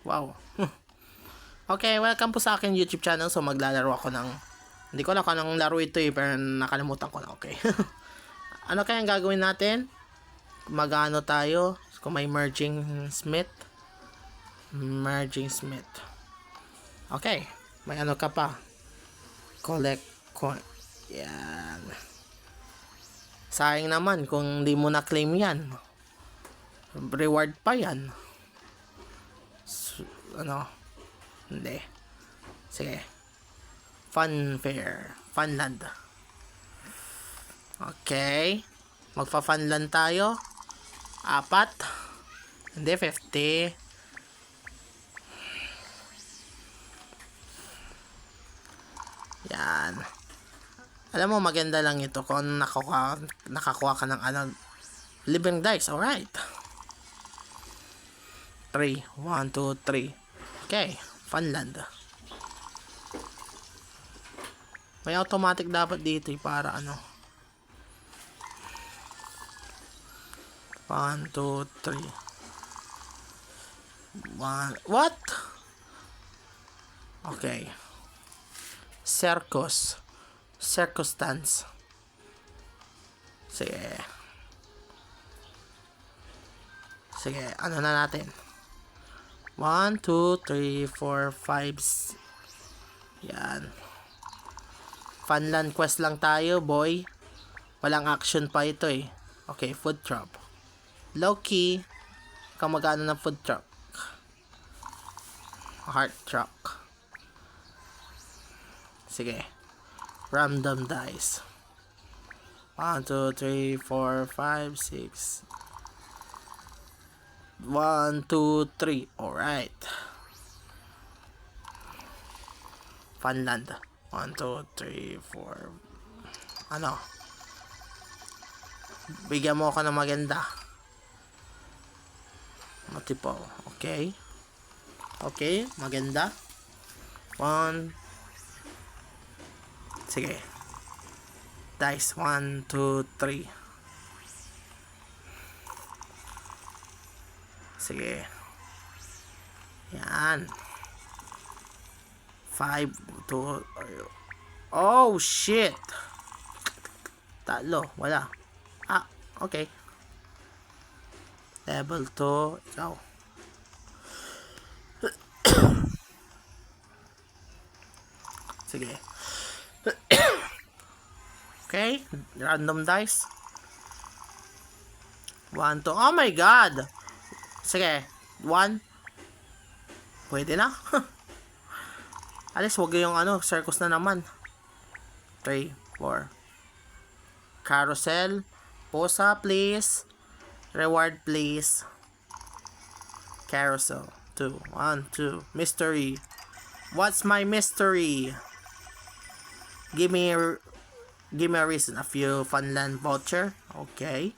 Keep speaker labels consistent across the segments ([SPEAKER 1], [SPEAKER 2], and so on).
[SPEAKER 1] Wow. Okay, welcome po sa akin YouTube channel. So, maglalaro ako ng... Hindi ko alam kung anong laro ito pero nakalimutan ko na. Okay. Ano kaya ang gagawin natin? Mag-ano tayo? Kung may merging smith. Okay. May ano ka pa? Collect coin. Yan. Sayang naman kung hindi mo na-claim yan. Reward pa yan. Hindi. Sige. Funland. Okay. Magpa-funland tayo. 4. Hindi, 50. Yan. Alam mo, maganda lang ito kung nakakuha ka ng libreng dice. Alright. 3. 1, 2, 3. Okay. Funland. May automatic dapat dito para 1, 2, 3. 1. What? Okay. Circus dance. Sige, ano na natin? 1, 2, 3, 4, 5. Yan. Funland quest lang tayo, boy. Walang action pa ito eh. Okay, food truck. Low-key. Kamagano ng food truck. Heart truck. Sige. Random dice. 1, 2, 3, 4, 5, 6. 1, 2, 3. Alright. Funland. 1, 2, 3, 4. Ano? Bigyan mo ako ng maganda. Multiple. Okay. Okay. Maganda. 1. Sige. Dice. 1, 2, 3. Sige. Yan. 5, 2. Oh, shit. Talo. Wala. Okay. Level 2. Ikaw. Sige. Okay. Random dice. 1, 2. Oh my God. Sige. 1. Pwede na. Alis, wag yung circus na naman. 3, 4. Carousel. Posa, please. Reward, please. Carousel. 2. 1, 2. Mystery. What's my mystery? Give me a reason. A few Funland voucher. Okay.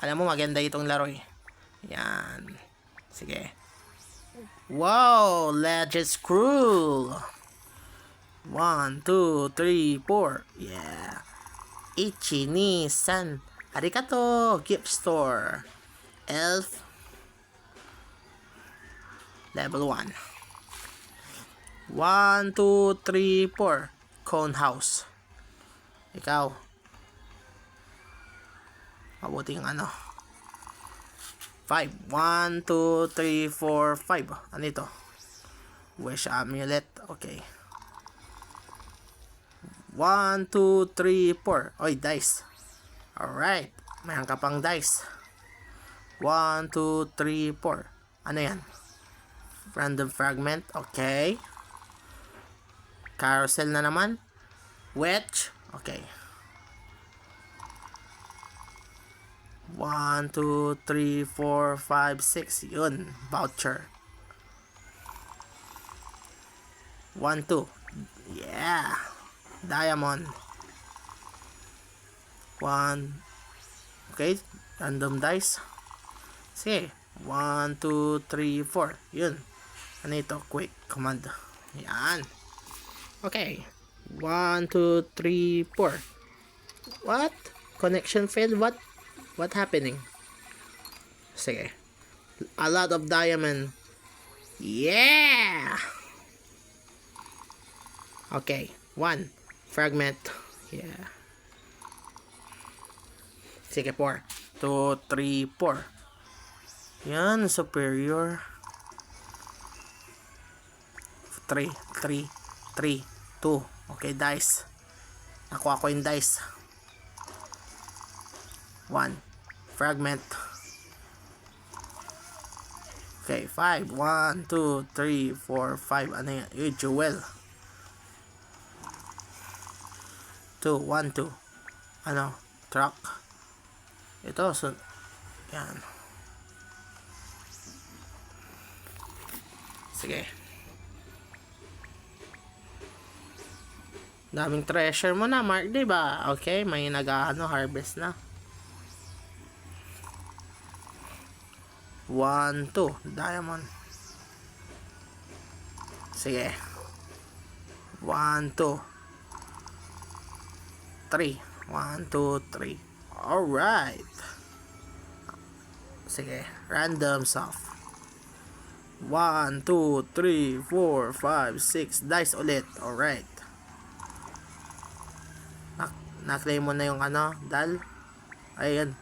[SPEAKER 1] Alam mo, maganda itong laro eh. Yan. Sige. Wow! Legends Crew! 1, 2, 3, 4. Yeah. Ichi, ni, san. Arigato! Gift store. Elf. Level 1. 1, 2, 3, 4. Cone house. Ikaw. Mabuting 5. 1, 2, 3, 4, 5. Ano ito? Wish amulet. Okay. 1, 2, 3, 4. Oy, dice. Alright. Mayroon ka pang dice. 1, 2, 3, 4. Ano yan? Random fragment. Okay. Carousel na naman. Wedge. Okay. 1, 2, 3, 4, 5, 6. Yun. Voucher. 1, 2. Yeah. Diamond. 1. Okay. Random dice. Sige. 1, 2, 3, 4. Yun. Ano ito? Quick command. Yan. Okay. 1, 2, 3, 4. What? Connection failed? What happening? Sige. A lot of diamond. Yeah! Okay. 1. Fragment. Yeah. Sige, 4. 2, 3, 4. Yan, superior. 3, 3, 3, 2. Okay, dice. Nakuha ko yung dice. 1. Fragment. Okay, 5. 1, 2, 3, 4, 5. Ano yan? Jewel. 2, 1, 2. Ano? Truck. Ito, so, yan. Sige. Daming treasure mo na, Mark, diba? Okay, may harvest na. 1, 2. Diamond. Sige. 1, 2. 3. 1, 2, 3. Alright. Sige. Random soft. 1, 2, 3, 4, 5, 6. Dice ulit. Alright. Na-claim mo na yung ano, dal. Ayan.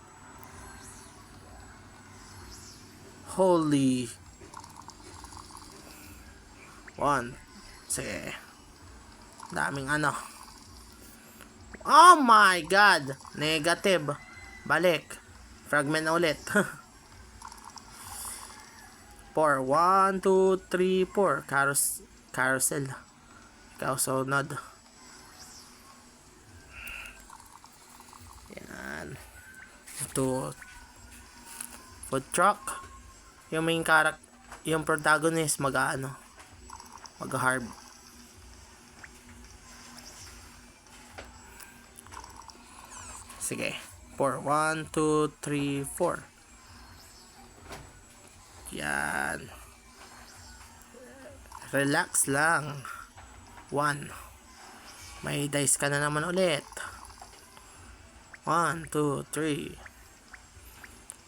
[SPEAKER 1] Holy. 1. Sige. Daming ano. Oh my God. Negative. Balik. Fragment na ulit. 4. 1, 2, 3, 4. Carousel. Ikaw sunod. Yan. Ito. Food truck. Yung main character, yung protagonist mag-harb. Sige. 4. 1, 2, 3, 4. Yan. Relax lang. 1. May dice ka na naman ulit. 1, 2, 3.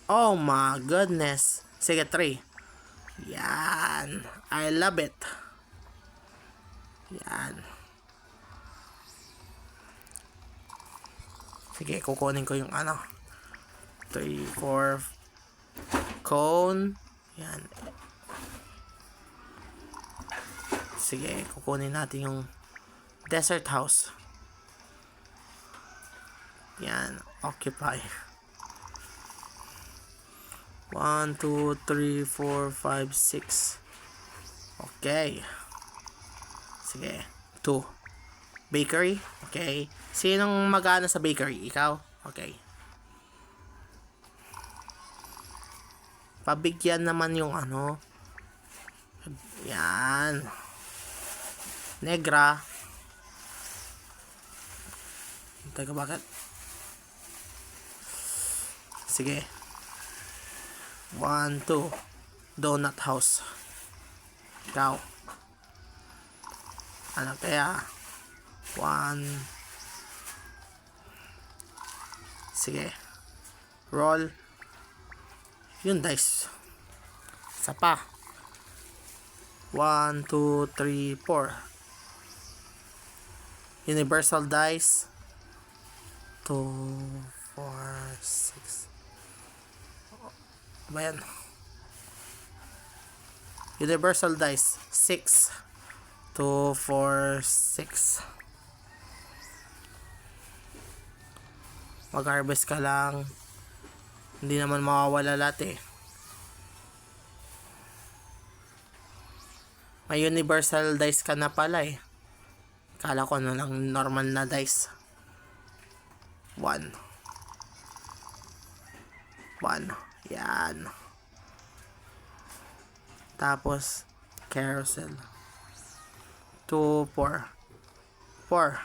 [SPEAKER 1] Oh my goodness. Sige, 3. Yan. I love it. Yan. Sige, kukunin ko yung ano. 3, 4. Cone. Yan. Sige, kukunin natin yung desert house. Yan. Occupy. 1, 2, 3, 4, 5, 6. Okay. Sige. 2. Bakery. Okay. Sinong mag-ano sa bakery? Ikaw? Okay. Pabigyan naman yung ano. Yan. Negra. Teka, bakit? Sige. 1, 2. Donut house. Ikaw. Ano kaya? 1. Sige. Roll. Yun, dice. Isa pa. 1, 2, 3, 4. Universal dice. 2, 4, 6. Ba yan? Universal dice. 6. 2, 4, 6. Mag-harvest ka lang. Hindi naman mawawala lahat eh. May universal dice ka na pala eh. Kala ko na lang normal na dice. 1. 1. Yan. Tapos, carousel. 2, 4. 4.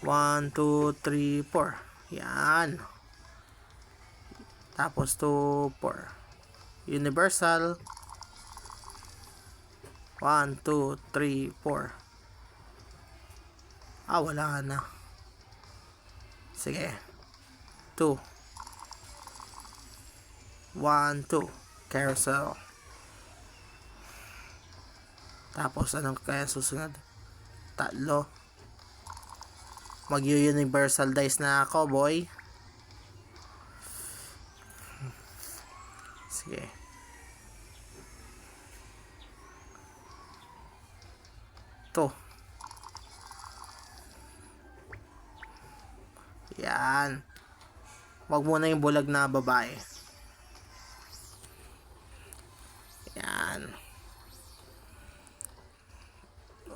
[SPEAKER 1] 1, 2, 3, 4. Yan. Tapos 2, 4. Universal. 1, 2, 3, 4. Wala na. Sige. 2. 1, 2. Carousel. Tapos, anong kaya susunod? 3. Mag-universal dice na ako, boy. Sige. Ito. Yan. Wag muna yung bulag na babae. Yan.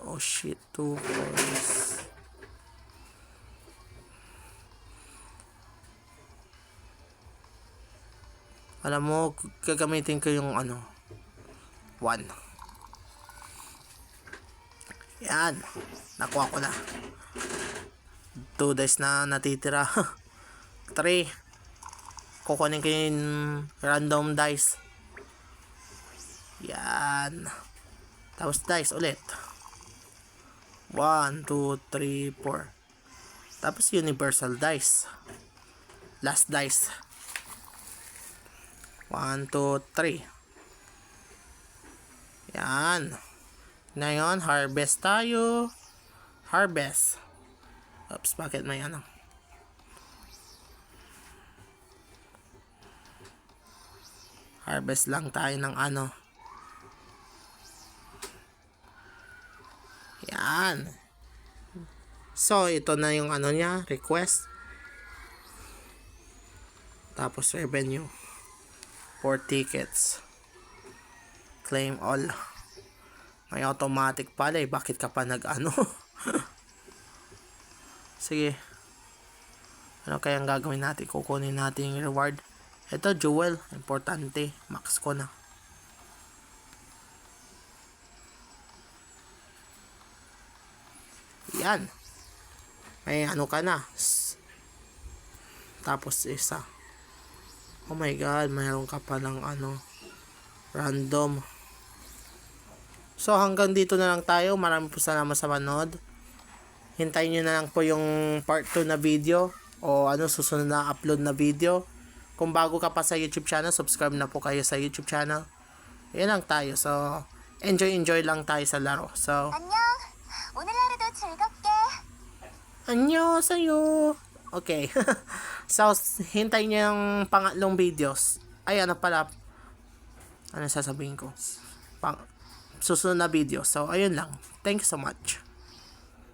[SPEAKER 1] Oh shit, 2 fours. Alam mo, gagamitin ko yung 1. Yan. Nakuha ko na. 2 dice na natitira. 3. Kukunin ko yung random dice. Yan. Tapos dice ulit. 1, 2, 3, 4. Tapos universal dice. Last dice. 1, 2, 3. Yan. Ngayon, harvest tayo. Harvest. Oops, bakit may Harvest lang tayo ng Yan. So, ito na yung niya, request. Tapos revenue. 4 tickets. Claim all. May automatic pala eh. Bakit ka pa Sige. Ano kayang gagawin natin? Kukunin natin yung reward. Ito, jewel. Importante. Max ko na. Yan. May ka na. Tapos isa. Oh my god, mayroon ka pa ng random. So hanggang dito na lang tayo. Maraming po salamat sa manood. Hintayin nyo na lang po yung part 2 na video o susunod na upload na video. Kung bago ka pa sa YouTube channel, subscribe na po kayo sa YouTube channel. Yan lang tayo. So enjoy lang tayo sa laro. So
[SPEAKER 2] 안녕. 오늘 하루도 즐겁게.
[SPEAKER 1] Anyo sa'yo. Okay. So, hintayin nyo yung pangatlong videos. Ay, pala. Ano sasabihin ko? Susunod na video. So, ayun lang. Thank you so much.